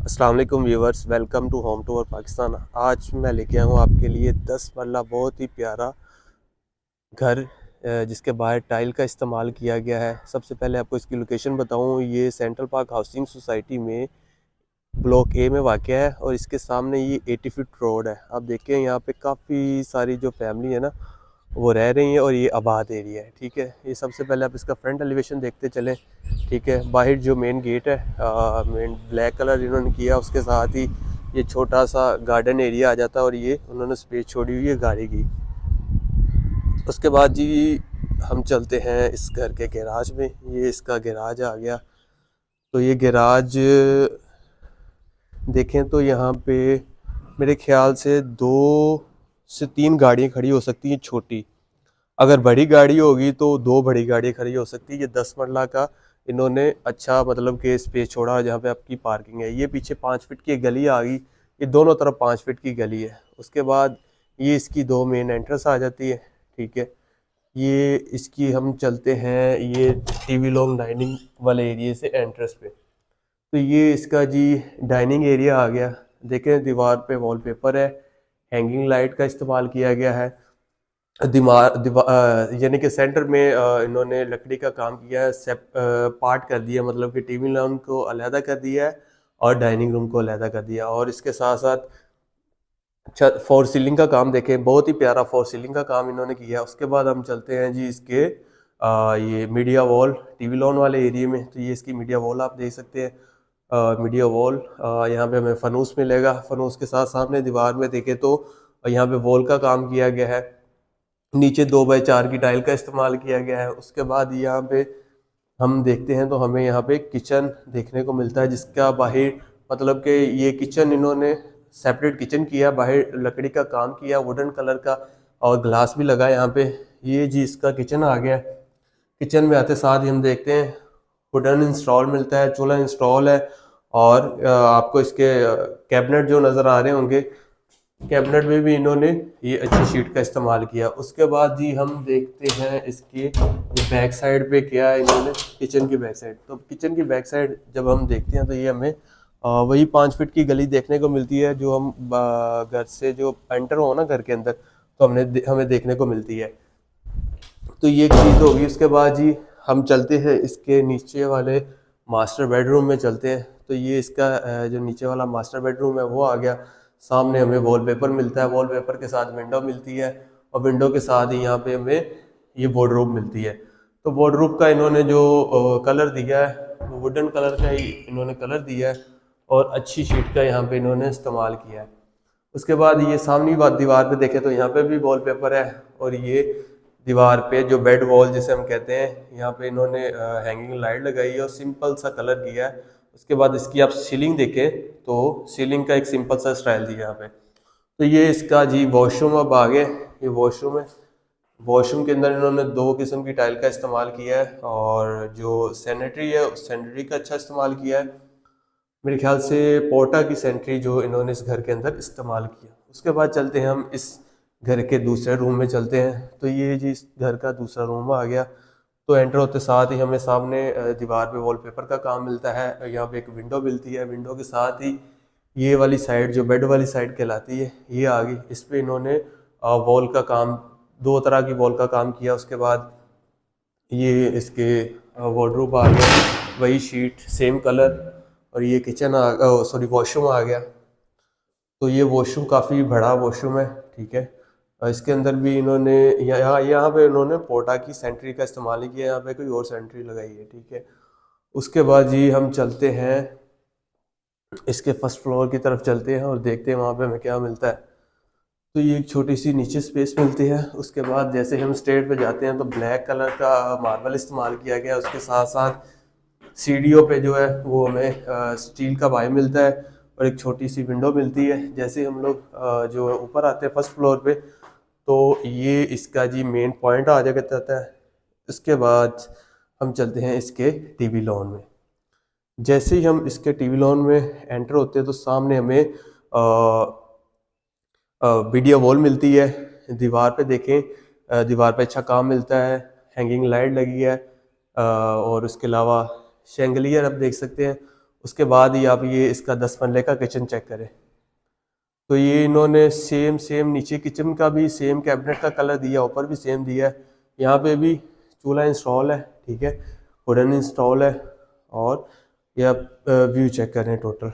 अस्सलाम वालेकुम viewers, welcome to home tour Pakistan. आज मैं लेके आया हूँ आपके लिए 10 मरला बहुत ही प्यारा घर जिसके बाहर टाइल का इस्तेमाल किया गया है। सबसे पहले आपको इसकी लोकेशन बताऊँ, ये सेंट्रल पार्क हाउसिंग सोसाइटी में ब्लॉक ए में वाक़या है और इसके सामने ये 80 फीट रोड है। आप देखें यहाँ पे काफ़ी सारी जो फैमिली है ना वो रह रही हैं और ये आबाद एरिया है। ठीक है, ये सबसे पहले आप इसका फ्रंट एलिवेशन देखते चलें। ठीक है, बाहर जो मेन गेट है मेन ब्लैक कलर इन्होंने किया, उसके साथ ही ये छोटा सा गार्डन एरिया आ जाता है और ये उन्होंने स्पेस छोड़ी हुई है गाड़ी की। उसके बाद जी हम चलते हैं इस घर के गैराज में। ये इसका गैराज आ गया। तो ये गैराज देखें तो यहाँ पे मेरे ख्याल से 2 से 3 गाड़ियाँ खड़ी हो सकती हैं छोटी। अगर बड़ी गाड़ी होगी तो 2 बड़ी गाड़ी खड़ी हो सकती है। ये 10 मरला का इन्होंने अच्छा मतलब कि स्पेस छोड़ा जहाँ पे आपकी पार्किंग है। ये पीछे 5 फीट की एक गली आ गई, ये दोनों तरफ 5 फीट की गली है। उसके बाद ये इसकी 2 मेन एंट्रेंस आ जाती है। ठीक है, ये इसकी हम चलते हैं ये टीवी लॉन्ग डाइनिंग वाले एरिए से एंट्रेंस पे। तो ये इसका जी डाइनिंग एरिया आ गया। देखें दीवार पे वॉलपेपर है, हैंगिंग लाइट का इस्तेमाल किया गया है। यानी कि सेंटर में इन्होंने लकड़ी का काम किया है, पार्ट कर दिया, मतलब कि टीवी लॉन को अलहदा कर दिया है और डाइनिंग रूम को अलहदा कर दिया। और इसके साथ साथ छत फॉर सीलिंग का काम देखें, बहुत ही प्यारा फॉर सीलिंग का काम इन्होंने किया है। उसके बाद हम चलते हैं जी इसके ये मीडिया वॉल टीवी लॉन वाले एरिया में। तो ये इसकी मीडिया वॉल आप देख सकते हैं। मीडिया वॉल यहाँ पे हमें फनूस मिलेगा। फनूस के साथ सामने दीवार में देखें तो यहाँ पे वॉल का काम किया गया है। नीचे 2x4 की टाइल का इस्तेमाल किया गया है। उसके बाद यहाँ पे हम देखते हैं तो हमें यहाँ पे किचन देखने को मिलता है, जिसका बाहर मतलब कि ये किचन इन्होंने सेपरेट किचन किया, बाहर लकड़ी का काम किया वुडन कलर का और ग्लास भी लगा यहाँ पे। ये जी इसका किचन आ गया। किचन में आते साथ ही हम देखते हैं वुडन इंस्टॉल मिलता है, चूल्हा इंस्टॉल है। और आपको इसके कैबिनेट जो नज़र आ रहे होंगे, कैबिनेट में भी इन्होंने ये अच्छी शीट का इस्तेमाल किया। उसके बाद जी हम देखते हैं इसके बैक साइड पे क्या है इन्होंने, किचन की बैक साइड। तो किचन की बैक साइड जब हम देखते हैं तो ये हमें वही 5 फीट की गली देखने को मिलती है जो हम घर से जो एंटर हो ना घर के अंदर तो हमें देखने को मिलती है। तो ये एक चीज़ होगी। उसके बाद जी हम चलते हैं इसके नीचे वाले मास्टर बेडरूम में चलते हैं। तो ये इसका जो नीचे वाला मास्टर बेडरूम है वो आ गया। सामने हमें वॉलपेपर मिलता है, वॉलपेपर के साथ विंडो मिलती है और विंडो के साथ ही यहाँ पे हमें ये वार्डरोब मिलती है। तो वार्डरोब का इन्होंने जो कलर दिया है वो वुडन कलर का ही इन्होंने कलर दिया है और अच्छी शीट का यहाँ पे इन्होंने इस्तेमाल किया है। उसके बाद ये सामने बात दीवार पे देखें तो यहाँ पे भी वॉलपेपर है और ये दीवार पे जो बेड वॉल जिसे हम कहते हैं यहाँ पे इन्होंने हैंगिंग लाइट लगाई है और सिंपल सा कलर किया है। उसके बाद इसकी आप सीलिंग देखें तो सीलिंग का एक सिंपल सा स्टाइल दिया यहाँ पे। तो ये इसका जी वॉशरूम अब आ गए। ये वॉशरूम है। वॉशरूम के अंदर इन्होंने 2 किस्म की टाइल का इस्तेमाल किया है और जो सैनिटरी है उस सैनिटरी का अच्छा इस्तेमाल किया है। मेरे ख्याल से पोर्टा की सेंट्री जो इन्होंने इस घर के अंदर इस्तेमाल किया। उसके बाद चलते हैं हम इस घर के दूसरे रूम में चलते हैं। तो ये जी इस घर का दूसरा रूम आ गया। तो एंटर होते साथ ही हमें सामने दीवार पे वॉलपेपर का काम मिलता है। यहाँ पे एक विंडो मिलती है, विंडो के साथ ही ये वाली साइड जो बेड वाली साइड कहलाती है ये आ गई। इस पे इन्होंने वॉल का काम, 2 तरह की वॉल का काम किया। उसके बाद ये इसके वार्डरोब आ गया, वही शीट सेम कलर। और ये किचन सॉरी वॉशरूम आ गया। तो ये वॉशरूम काफ़ी बड़ा वॉशरूम है। ठीक है, और इसके अंदर भी इन्होंने यहाँ यहाँ पे इन्होंने पोर्टा की सेंट्री का इस्तेमाल नहीं किया, यहाँ पे कोई और सेंट्री लगाई है। ठीक है, उसके बाद जी हम चलते हैं इसके फर्स्ट फ्लोर की तरफ चलते हैं और देखते हैं वहाँ पे हमें क्या मिलता है। तो ये एक छोटी सी नीचे स्पेस मिलती है। उसके बाद जैसे हम स्टेट पे जाते हैं तो ब्लैक कलर का मार्बल इस्तेमाल किया गया है। उसके साथ साथ सीढ़ियों पे जो है वो हमें स्टील का बाय मिलता है और एक छोटी सी विंडो मिलती है। जैसे हम लोग जो ऊपर आते हैं फर्स्ट फ्लोर पे तो ये इसका जी मेन पॉइंट आ जाता है। उसके बाद हम चलते हैं इसके टीवी लॉन में। जैसे ही हम इसके टीवी लॉन में एंटर होते हैं तो सामने हमें वीडियो वॉल मिलती है। दीवार पे देखें, दीवार पे अच्छा काम मिलता है, हैंगिंग लाइट लगी है और उसके अलावा शैंगलियर आप देख सकते हैं। उसके बाद ही आप ये इसका 10 मरले का किचन चेक करें। तो ये इन्होंने सेम सेम नीचे किचन का भी सेम कैबिनेट का कलर दिया, ऊपर भी सेम दिया है। यहाँ पे भी चूल्हा इंस्टॉल है, ठीक है, वुडन इंस्टॉल है। और ये आप व्यू चेक करें टोटल।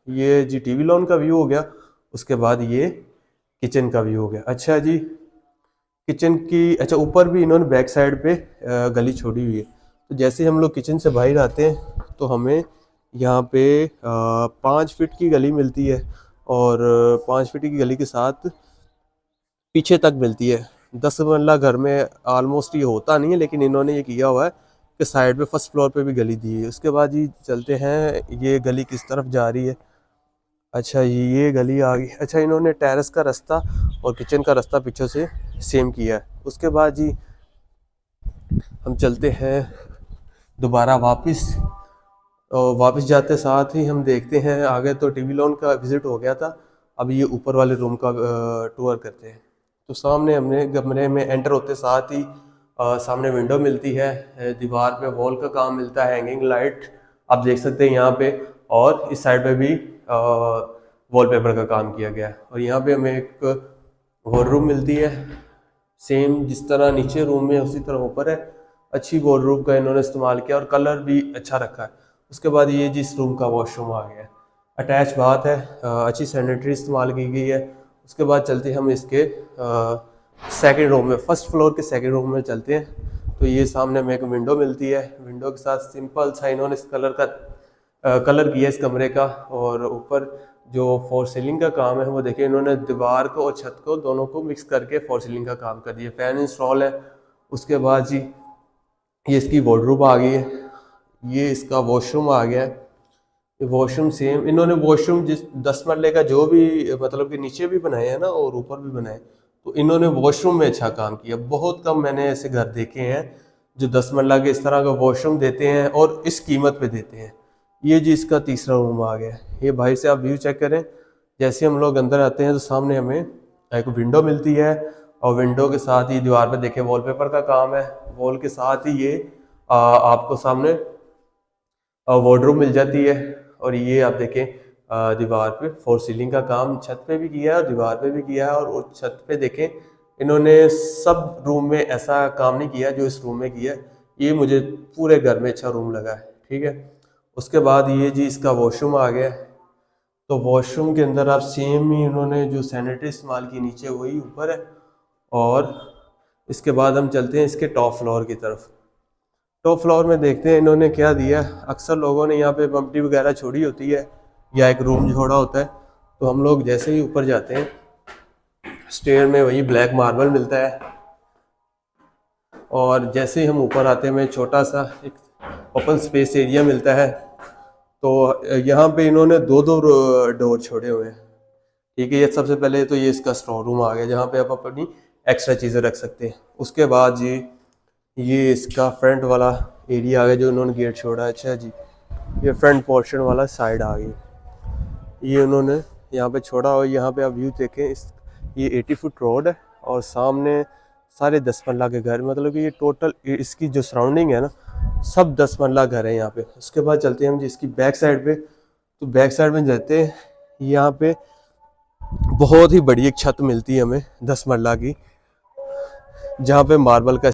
ये जी टीवी लॉन का व्यू हो गया। उसके बाद ये किचन का व्यू हो गया। अच्छा जी, किचन की अच्छा ऊपर भी इन्होंने बैक साइड पे गली छोड़ी हुई है। तो जैसे हम लोग किचन से बाहर आते हैं तो हमें यहाँ पे 5 फीट की गली मिलती है, और 5 फीट की गली के साथ पीछे तक मिलती है। 10 मरला घर में ऑलमोस्ट ये होता नहीं है, लेकिन इन्होंने ये किया हुआ है कि साइड पे फर्स्ट फ्लोर पे भी गली दी है। उसके बाद ही चलते हैं ये गली किस तरफ जा रही है। अच्छा ये गली आ गई। अच्छा इन्होंने टेरेस का रास्ता और किचन का रास्ता पीछे से सेम किया है। उसके बाद जी हम चलते हैं दोबारा वापस, और वापस जाते साथ ही हम देखते हैं आगे तो टीवी लॉन का विज़िट हो गया था। अब ये ऊपर वाले रूम का टूर करते हैं। तो सामने हमने कमरे में एंटर होते साथ ही सामने विंडो मिलती है, दीवार पे वॉल का काम मिलता है, हैंगिंग लाइट आप देख सकते हैं यहाँ पे, और इस साइड पे भी वॉलपेपर का काम किया गया है। और यहाँ पे हमें एक वॉर्डरोब मिलती है, सेम जिस तरह नीचे रूम में उसी तरह ऊपर है। अच्छी वॉर्डरोब का इन्होंने इस्तेमाल किया और कलर भी अच्छा रखा है। उसके बाद ये जिस रूम का वॉशरूम आ गया है, अटैच बात है, अच्छी सैनिटरी इस्तेमाल की गई है। उसके बाद चलते हैं हम इसके सेकंड रूम में, फर्स्ट फ्लोर के सेकंड रूम में चलते हैं। तो ये सामने में एक विंडो मिलती है, विंडो के साथ सिंपल सा इन्होंने इस कलर का कलर किया इस कमरे का। और ऊपर जो फॉर सीलिंग का काम है वो देखिए इन्होंने दीवार को और छत को दोनों को मिक्स करके फॉर सीलिंग का काम कर दिया। फैन इंस्टॉल है। उसके बाद जी ये इसकी वार्डरोब आ गई है, ये इसका वॉशरूम आ गया है। वॉशरूम सेम इन्होंने वॉशरूम जिस 10 मरले का जो भी मतलब कि नीचे भी बनाए हैं ना और ऊपर भी बनाए, तो इन्होंने वॉशरूम में अच्छा काम किया। बहुत कम मैंने ऐसे घर देखे हैं जो 10 मरला के इस तरह का वॉशरूम देते हैं और इस कीमत पे देते हैं। ये जी इसका तीसरा रूम आ गया। ये भाई से आप व्यू चेक करें। जैसे हम लोग अंदर आते हैं तो सामने हमें एक विंडो मिलती है, और विंडो के साथ ही दीवार पे देखें वॉलपेपर का काम है। वॉल के साथ ही ये आपको सामने वार्डरोब मिल जाती है। और ये आप देखें दीवार पे फॉर सीलिंग का काम छत पे भी किया है और दीवार पे भी किया है। और उस छत पे देखें इन्होंने सब रूम में ऐसा काम नहीं किया जो इस रूम में किया है। ये मुझे पूरे घर में अच्छा रूम लगा है, ठीक है। उसके बाद ये जी इसका वॉशरूम आ गया। तो वॉशरूम के अंदर आप सेम ही इन्होंने जो सैनिटरी इस्तेमाल की नीचे वही ऊपर है। और इसके बाद हम चलते हैं इसके टॉप फ्लोर की तरफ। टॉप फ्लोर में देखते हैं इन्होंने क्या दिया। अक्सर लोगों ने यहाँ पे मम्टी वगैरह छोड़ी होती है या एक रूम छोड़ा होता है। तो हम लोग जैसे ही ऊपर जाते हैं स्टेयर में वही ब्लैक मार्बल मिलता है, और जैसे ही हम ऊपर आते हैं हमें छोटा सा एक ओपन स्पेस एरिया मिलता है। तो यहाँ पे इन्होंने दो दो डोर छोड़े हुए हैं, ठीक है। ये सबसे पहले तो ये इसका स्टोर रूम आ गया जहाँ पे आप अपनी एक्स्ट्रा चीज़ें रख सकते हैं। उसके बाद जी ये इसका फ्रंट वाला एरिया आ गया जो उन्होंने गेट छोड़ा है। अच्छा जी ये फ्रंट पोर्शन वाला साइड आ गई, ये उन्होंने यहाँ पे छोड़ा। और यहाँ पे आप व्यू देखें ये 80 फुट रोड है और सामने सारे 10 मरला के घर, मतलब कि ये टोटल इसकी जो सराउंडिंग है ना सब 10 मरला घर है यहाँ पे। उसके बाद चलते हैं हम जी इसकी बैक साइड पे। तो बैक साइड में जाते हैं, यहाँ पे बहुत ही बड़ी एक छत मिलती है हमें 10 मरला की, जहाँ पे मार्बल का